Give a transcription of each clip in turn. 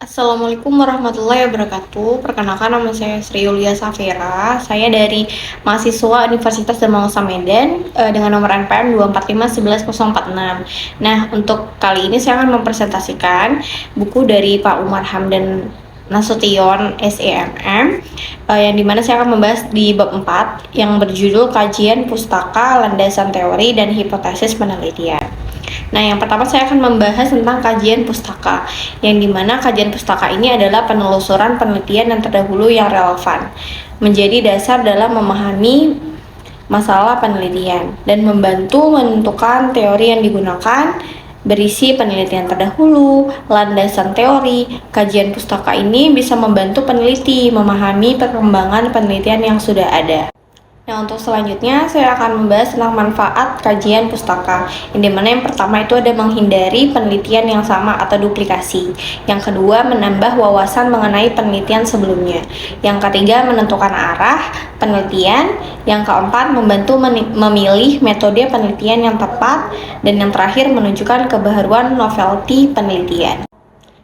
Assalamualaikum warahmatullahi wabarakatuh. Perkenalkan, nama saya Sri Yulia Safira. Saya dari mahasiswa Universitas Dharma Medan dengan nomor NPM 2451146. Nah, untuk kali ini saya akan mempresentasikan buku dari Pak Umar Hamdan Nasution SEMM yang dimana saya akan membahas di bab 4 yang berjudul Kajian Pustaka, Landasan Teori dan Hipotesis Penelitian. Nah, yang pertama saya akan membahas tentang kajian pustaka, yang dimana kajian pustaka ini adalah penelusuran penelitian yang terdahulu yang relevan, menjadi dasar dalam memahami masalah penelitian, dan membantu menentukan teori yang digunakan, berisi penelitian terdahulu, landasan teori. Kajian pustaka ini bisa membantu peneliti memahami perkembangan penelitian yang sudah ada. Nah, untuk selanjutnya saya akan membahas tentang manfaat kajian pustaka, yang dimana yang pertama itu ada menghindari penelitian yang sama atau duplikasi. Yang kedua, menambah wawasan mengenai penelitian sebelumnya. Yang ketiga, menentukan arah penelitian. Yang keempat, membantu memilih metode penelitian yang tepat. Dan yang terakhir, menunjukkan kebaharuan novelty penelitian.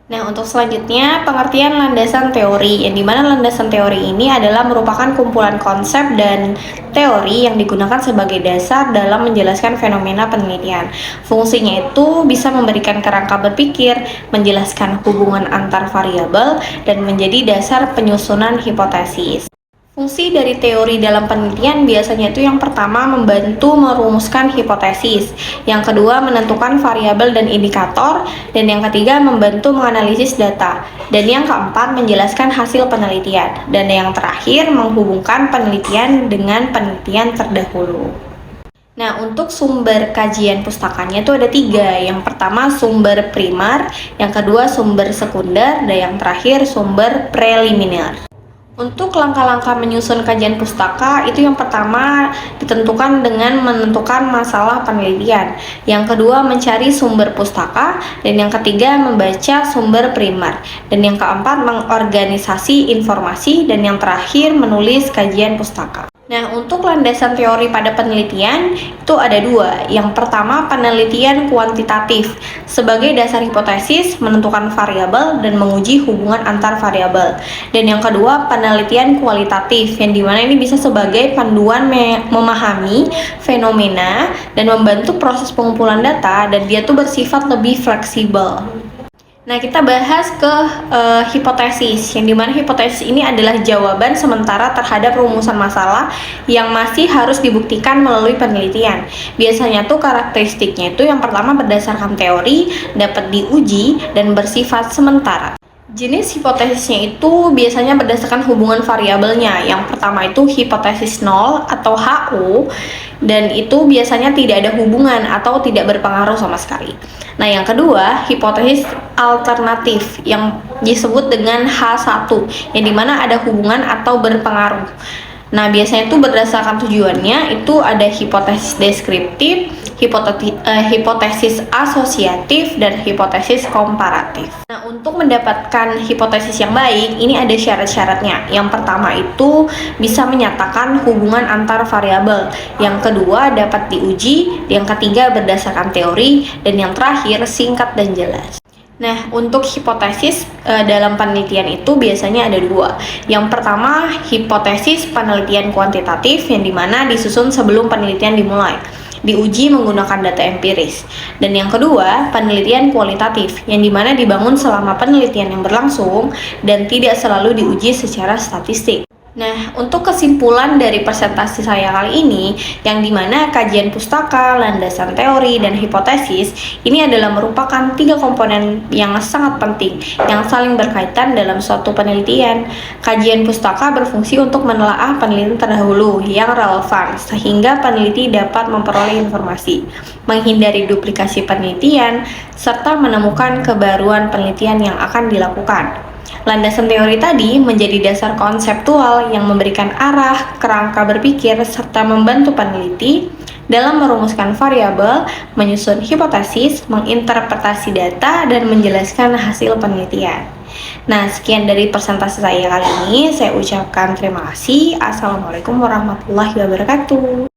Nah, untuk selanjutnya, pengertian landasan teori, yang dimana landasan teori ini adalah merupakan kumpulan konsep dan teori yang digunakan sebagai dasar dalam menjelaskan fenomena penelitian. Fungsinya itu bisa memberikan kerangka berpikir, menjelaskan hubungan antar variabel, dan menjadi dasar penyusunan hipotesis. Fungsi dari teori dalam penelitian biasanya itu yang pertama membantu merumuskan hipotesis, yang kedua menentukan variabel dan indikator, dan yang ketiga membantu menganalisis data, dan yang keempat menjelaskan hasil penelitian, dan yang terakhir menghubungkan penelitian dengan penelitian terdahulu. Nah, untuk sumber kajian pustakanya itu ada 3. Yang pertama sumber primer, yang kedua sumber sekunder, dan yang terakhir sumber preliminar. Untuk langkah-langkah menyusun kajian pustaka, itu yang pertama ditentukan dengan menentukan masalah penelitian. Yang kedua mencari sumber pustaka, dan yang ketiga membaca sumber primer. Dan yang keempat mengorganisasi informasi, dan yang terakhir menulis kajian pustaka. Nah, untuk landasan teori pada penelitian itu ada 2. Yang pertama penelitian kuantitatif sebagai dasar hipotesis, menentukan variabel dan menguji hubungan antar variabel. Dan yang kedua penelitian kualitatif, yang dimana ini bisa sebagai panduan memahami fenomena dan membantu proses pengumpulan data, dan dia tuh bersifat lebih fleksibel. Nah, kita bahas ke hipotesis, yang dimana hipotesis ini adalah jawaban sementara terhadap rumusan masalah yang masih harus dibuktikan melalui penelitian. Biasanya tuh karakteristiknya itu yang pertama berdasarkan teori, dapat diuji, dan bersifat sementara. Jenis hipotesisnya itu biasanya berdasarkan hubungan variabelnya. Yang pertama itu hipotesis nol atau HU, dan itu biasanya tidak ada hubungan atau tidak berpengaruh sama sekali. Nah, yang kedua hipotesis alternatif yang disebut dengan H1, yang dimana ada hubungan atau berpengaruh. Nah, biasanya itu berdasarkan tujuannya itu ada hipotesis deskriptif, hipotesis asosiatif, dan hipotesis komparatif. Nah, untuk mendapatkan hipotesis yang baik, ini ada syarat-syaratnya. Yang pertama itu bisa menyatakan hubungan antar variabel. Yang kedua dapat diuji, yang ketiga berdasarkan teori, dan yang terakhir singkat dan jelas. Nah, untuk hipotesis dalam penelitian itu biasanya ada 2. Yang pertama, hipotesis penelitian kuantitatif, yang dimana disusun sebelum penelitian dimulai, diuji menggunakan data empiris. Dan yang kedua, penelitian kualitatif, yang dimana dibangun selama penelitian yang berlangsung dan tidak selalu diuji secara statistik. Nah, untuk kesimpulan dari presentasi saya kali ini, yang dimana kajian pustaka, landasan teori, dan hipotesis ini adalah merupakan 3 komponen yang sangat penting yang saling berkaitan dalam suatu penelitian. Kajian pustaka berfungsi untuk menelaah penelitian terdahulu yang relevan sehingga peneliti dapat memperoleh informasi, menghindari duplikasi penelitian, serta menemukan kebaruan penelitian yang akan dilakukan. Landasan teori tadi menjadi dasar konseptual yang memberikan arah, kerangka berpikir, serta membantu peneliti dalam merumuskan variabel, menyusun hipotesis, menginterpretasi data, dan menjelaskan hasil penelitian. Nah, sekian dari presentasi saya kali ini. Saya ucapkan terima kasih. Assalamualaikum warahmatullahi wabarakatuh.